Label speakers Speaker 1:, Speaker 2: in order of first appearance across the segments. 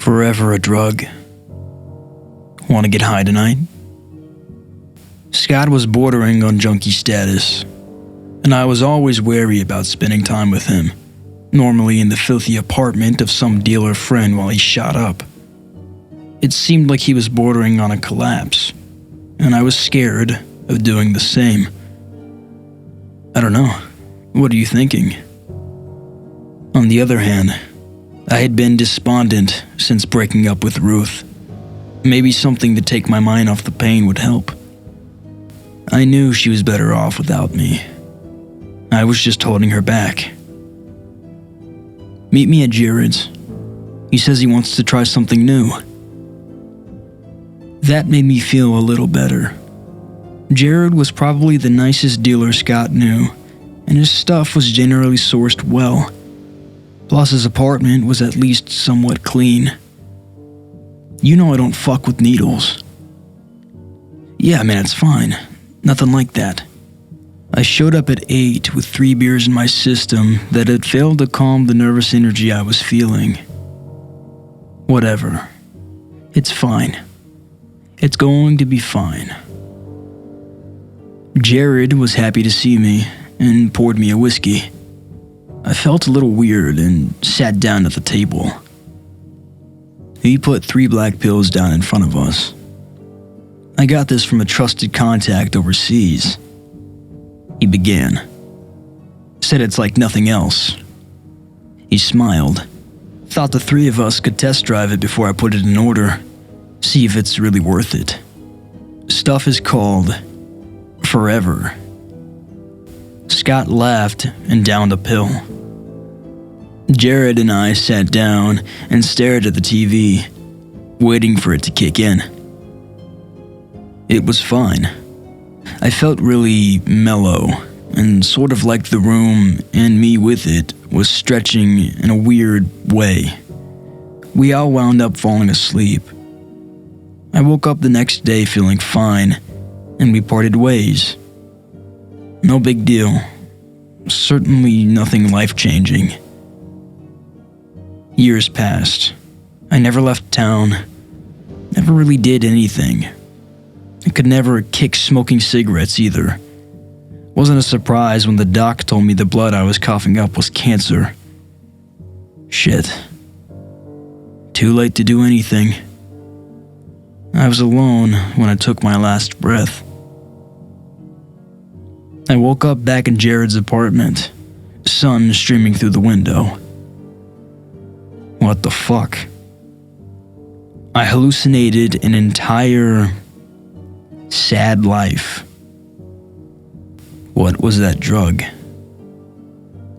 Speaker 1: Forever a drug. Want to get high tonight? Scott was bordering on junkie status, and I was always wary about spending time with him, normally in the filthy apartment of some dealer friend while he shot up. It seemed like he was bordering on a collapse, and I was scared of doing the same. I don't know. What are you thinking? On the other hand, I had been despondent since breaking up with Ruth. Maybe something to take my mind off the pain would help. I knew she was better off without me. I was just holding her back. Meet me at Jared's. He says he wants to try something new. That made me feel a little better. Jared was probably the nicest dealer Scott knew, and his stuff was generally sourced well. Plus his apartment was at least somewhat clean. You know I don't fuck with needles. Yeah, man, it's fine. Nothing like that. I showed up at 8 with 3 beers in my system that had failed to calm the nervous energy I was feeling. Whatever. It's fine. It's going to be fine. Jared was happy to see me and poured me a whiskey. I felt a little weird and sat down at the table. He put 3 black pills down in front of us. I got this from a trusted contact overseas. He began. Said it's like nothing else. He smiled. Thought the 3 of us could test drive it before I put it in order. See if it's really worth it. Stuff is called Forever. Scott laughed and downed a pill. Jared and I sat down and stared at the TV, waiting for it to kick in. It was fine. I felt really mellow, and sort of like the room and me with it was stretching in a weird way. We all wound up falling asleep. I woke up the next day feeling fine, and we parted ways. No big deal. Certainly nothing life-changing. Years passed. I never left town. Never really did anything. I could never kick smoking cigarettes either. Wasn't a surprise when the doc told me the blood I was coughing up was cancer. Shit. Too late to do anything. I was alone when I took my last breath. I woke up back in Jared's apartment, sun streaming through the window. What the fuck? I hallucinated an entire sad life. What was that drug?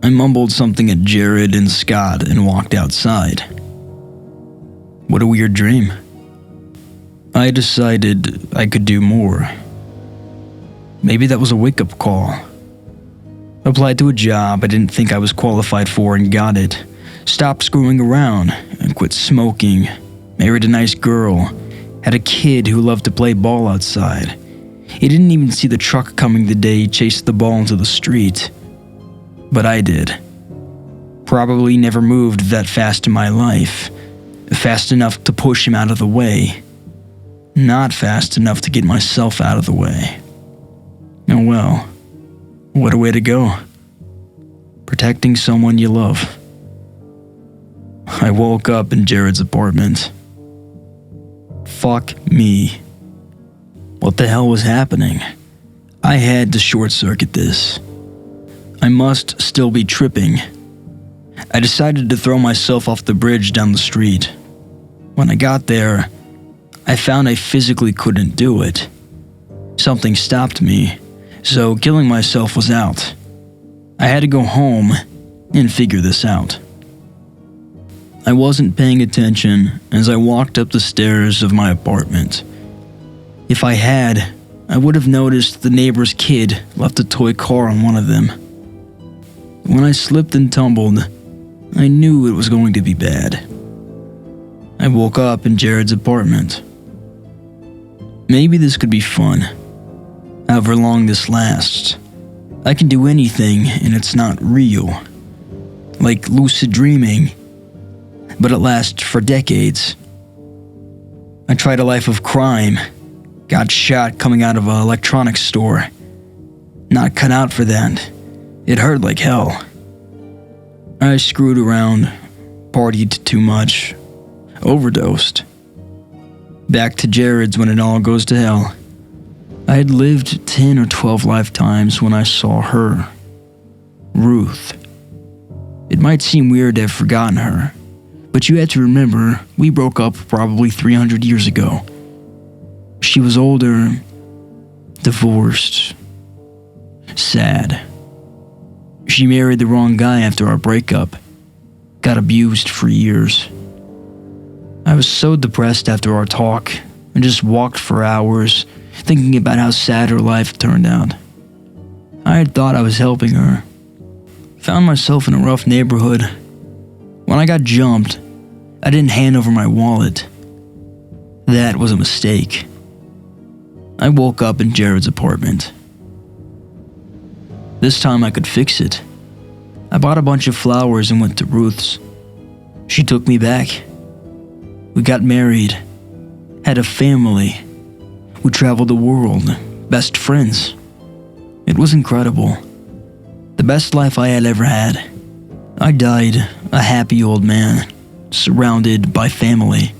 Speaker 1: I mumbled something at Jared and Scott and walked outside. What a weird dream. I decided I could do more. Maybe that was a wake-up call. Applied to a job I didn't think I was qualified for and got it. Stopped screwing around and quit smoking. Married a nice girl. Had a kid who loved to play ball outside. He didn't even see the truck coming the day he chased the ball into the street. But I did. Probably never moved that fast in my life. Fast enough to push him out of the way. Not fast enough to get myself out of the way. Oh well. What a way to go. Protecting someone you love. I woke up in Jared's apartment. Fuck me. What the hell was happening? I had to short-circuit this. I must still be tripping. I decided to throw myself off the bridge down the street. When I got there, I found I physically couldn't do it. Something stopped me, so killing myself was out. I had to go home and figure this out. I wasn't paying attention as I walked up the stairs of my apartment. If I had, I would have noticed the neighbor's kid left a toy car on one of them. When I slipped and tumbled, I knew it was going to be bad. I woke up in Jared's apartment. Maybe this could be fun. However long this lasts, I can do anything and it's not real. Like lucid dreaming. but it lasts for decades. I tried a life of crime, got shot coming out of an electronics store. Not cut out for that. It hurt like hell. I screwed around, partied too much, overdosed. Back to Jared's when it all goes to hell. I had lived 10 or 12 lifetimes when I saw her, Ruth. It might seem weird to have forgotten her, but you have to remember we broke up probably 300 years ago. She was older, divorced, sad. She married the wrong guy after our breakup, got abused for years. I was so depressed after our talk and just walked for hours thinking about how sad her life turned out. I had thought I was helping her. Found myself in a rough neighborhood. When I got jumped, I didn't hand over my wallet. That was a mistake. I woke up in Jared's apartment. This time I could fix it. I bought a bunch of flowers and went to Ruth's. She took me back. We got married, had a family. We traveled the world, best friends. It was incredible. The best life I had ever had. I died a happy old man, surrounded by family.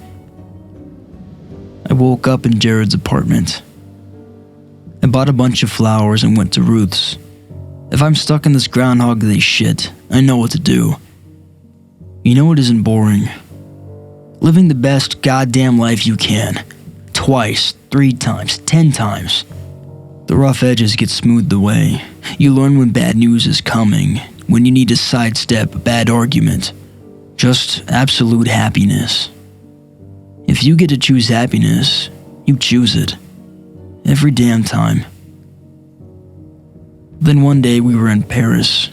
Speaker 1: I woke up in Jared's apartment. I bought a bunch of flowers and went to Ruth's. If I'm stuck in this Groundhog Day shit, I know what to do. You know it isn't boring. Living the best goddamn life you can. Twice, 3 times, 10 times. The rough edges get smoothed away. You learn when bad news is coming, when you need to sidestep a bad argument. Just absolute happiness. If you get to choose happiness, you choose it. Every damn time. Then one day we were in Paris,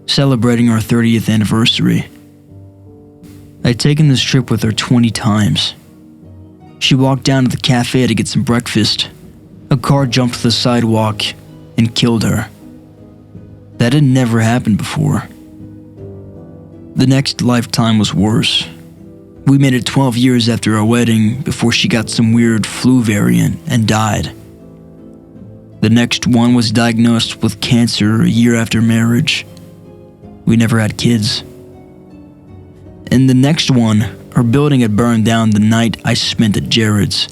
Speaker 1: celebrating our 30th anniversary. I'd taken this trip with her 20 times. She walked down to the cafe to get some breakfast. A car jumped the sidewalk and killed her. That had never happened before. The next lifetime was worse. We made it 12 years after our wedding before she got some weird flu variant and died. The next one was diagnosed with cancer a year after marriage. We never had kids. And the next one, her building had burned down the night I spent at Jared's.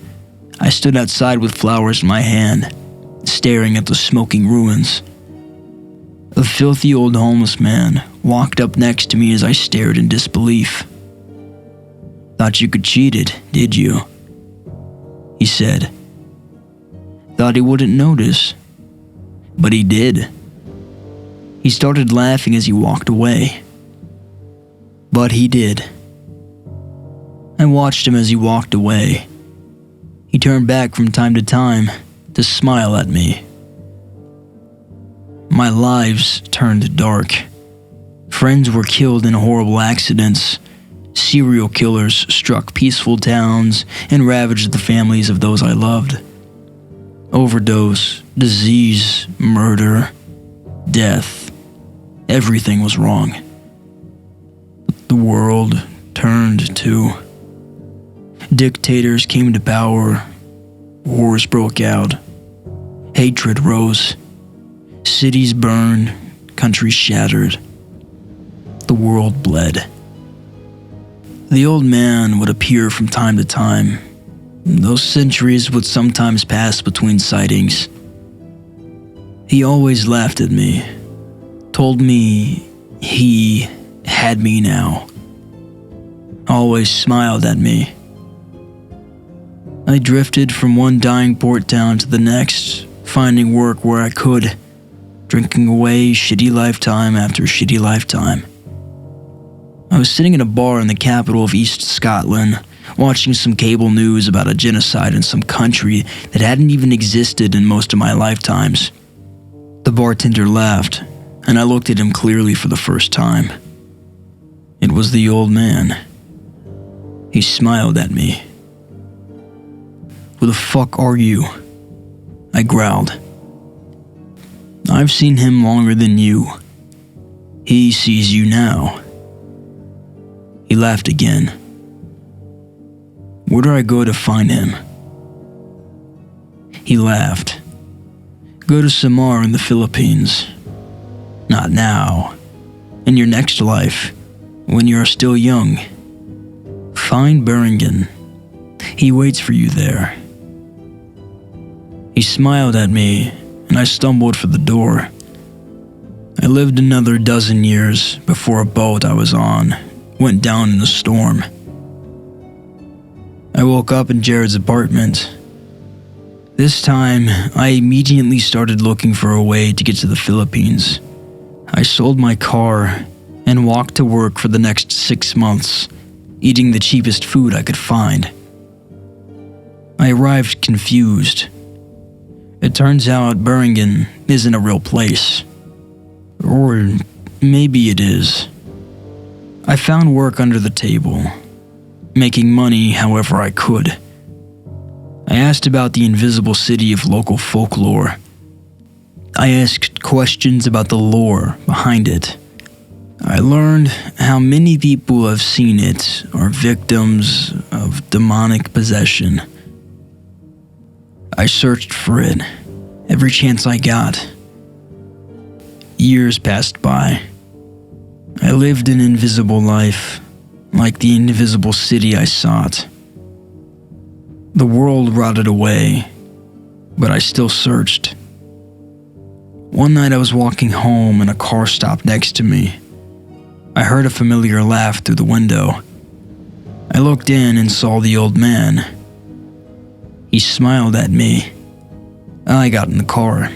Speaker 1: I stood outside with flowers in my hand, staring at the smoking ruins. A filthy old homeless man walked up next to me as I stared in disbelief. "Thought you could cheat it, did you?" he said. Thought he wouldn't notice, but he did. He started laughing as he walked away. But he did. I watched him as he walked away. He turned back from time to time to smile at me. My lives turned dark. Friends were killed in horrible accidents. Serial killers struck peaceful towns and ravaged the families of those I loved. Overdose, disease, murder, death. Everything was wrong. The world turned too. Dictators came to power. Wars broke out. Hatred rose. Cities burned. Countries shattered. The world bled. The old man would appear from time to time. Those centuries would sometimes pass between sightings. He always laughed at me, told me he had me now. Always smiled at me. I drifted from one dying port town to the next, finding work where I could, drinking away shitty lifetime after shitty lifetime. I was sitting in a bar in the capital of East Scotland, watching some cable news about a genocide in some country that hadn't even existed in most of my lifetimes. The bartender laughed, and I looked at him clearly for the first time. It was the old man. He smiled at me. "Who the fuck are you?" I growled. "I've seen him longer than you. He sees you now." He laughed again. Where do I go to find him? He laughed. Go to Samar in the Philippines. Not now. In your next life, when you are still young. Find Beringen. He waits for you there. He smiled at me, and I stumbled for the door. I lived another dozen years before a boat I was on went down in a storm. I woke up in Jared's apartment. This time, I immediately started looking for a way to get to the Philippines. I sold my car and walked to work for the next 6 months, eating the cheapest food I could find. I arrived confused. It turns out Beringen isn't a real place. Or maybe it is. I found work under the table, making money however I could. I asked about the invisible city of local folklore. I asked questions about the lore behind it. I learned how many people have seen it are victims of demonic possession. I searched for it every chance I got. Years passed by. I lived an invisible life, like the invisible city I sought. The world rotted away, but I still searched. One night I was walking home and a car stopped next to me. I heard a familiar laugh through the window. I looked in and saw the old man. He smiled at me. I got in the car.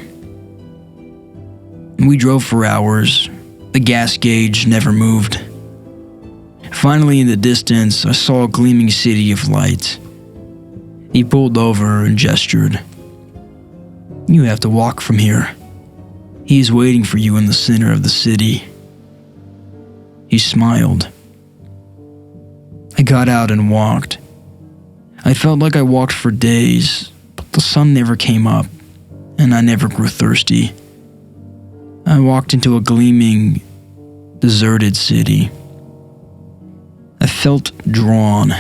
Speaker 1: We drove for hours. The gas gauge never moved. Finally, in the distance, I saw a gleaming city of light. He pulled over and gestured. You have to walk from here. He is waiting for you in the center of the city. He smiled. I got out and walked. I felt like I walked for days, but the sun never came up, and I never grew thirsty. I walked into a gleaming, deserted city. I felt drawn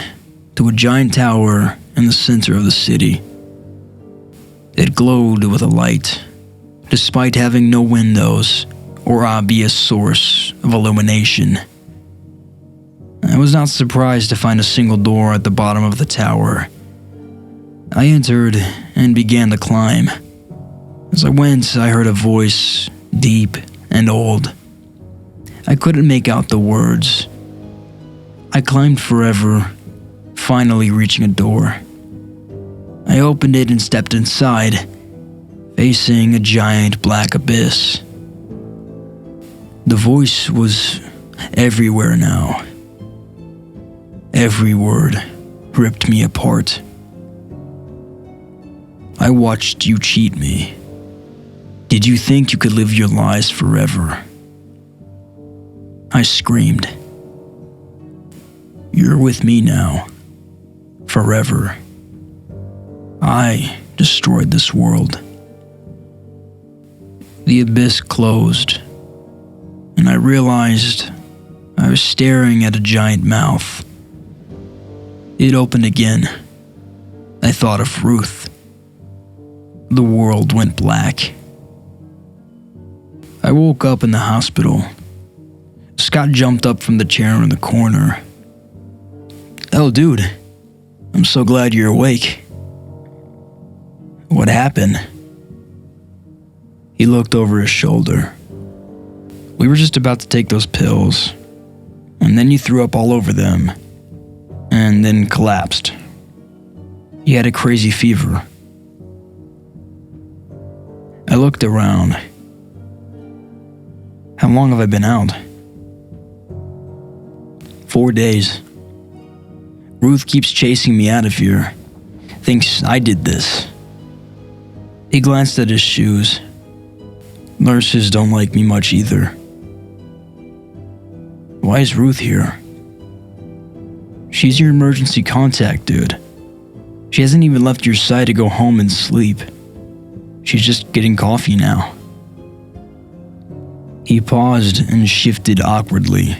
Speaker 1: to a giant tower in the center of the city. It glowed with a light, despite having no windows or obvious source of illumination. I was not surprised to find a single door at the bottom of the tower. I entered and began to climb. As I went, I heard a voice, deep and old. I couldn't make out the words. I climbed forever, finally reaching a door. I opened it and stepped inside, facing a giant black abyss. The voice was everywhere now. Every word ripped me apart. I watched you cheat me. Did you think you could live your lies forever? I screamed. You're with me now. Forever. I destroyed this world. The abyss closed, and I realized I was staring at a giant mouth. It opened again. I thought of Ruth. The world went black. I woke up in the hospital. Scott jumped up from the chair in the corner. Oh, dude, I'm so glad you're awake. What happened? He looked over his shoulder. We were just about to take those pills, and then you threw up all over them, and then collapsed. You had a crazy fever. I looked around. How long have I been out? 4 days. Ruth keeps chasing me out of here. Thinks I did this. He glanced at his shoes. Nurses don't like me much either. Why is Ruth here? She's your emergency contact, dude. She hasn't even left your side to go home and sleep. She's just getting coffee now. He paused and shifted awkwardly.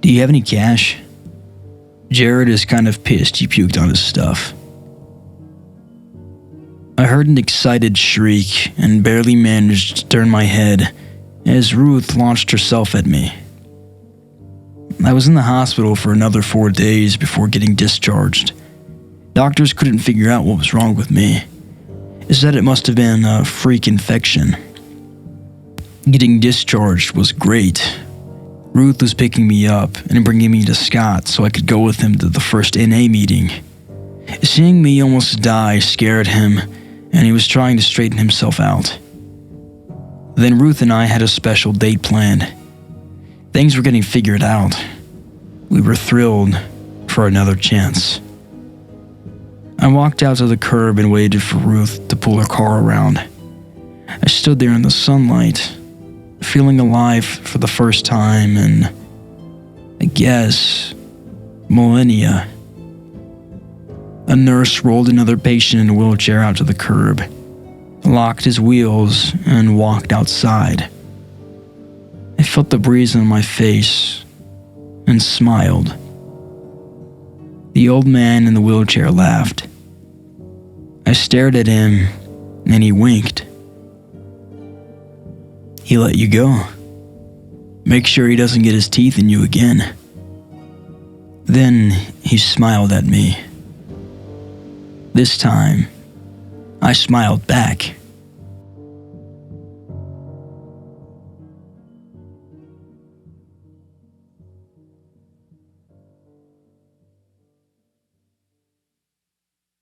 Speaker 1: Do you have any cash? Jared is kind of pissed he puked on his stuff. I heard an excited shriek and barely managed to turn my head as Ruth launched herself at me. I was in the hospital for another 4 days before getting discharged. Doctors couldn't figure out what was wrong with me. They said it must have been a freak infection. Getting discharged was great. Ruth was picking me up and bringing me to Scott so I could go with him to the first NA meeting. Seeing me almost die scared him, and he was trying to straighten himself out. Then Ruth and I had a special date planned. Things were getting figured out. We were thrilled for another chance. I walked out to the curb and waited for Ruth to pull her car around. I stood there in the sunlight, feeling alive for the first time in, I guess, millennia. A nurse rolled another patient in a wheelchair out to the curb, locked his wheels, and walked outside. I felt the breeze on my face and smiled. The old man in the wheelchair laughed. I stared at him and he winked. He let you go. Make sure he doesn't get his teeth in you again. Then he smiled at me. This time, I smiled back.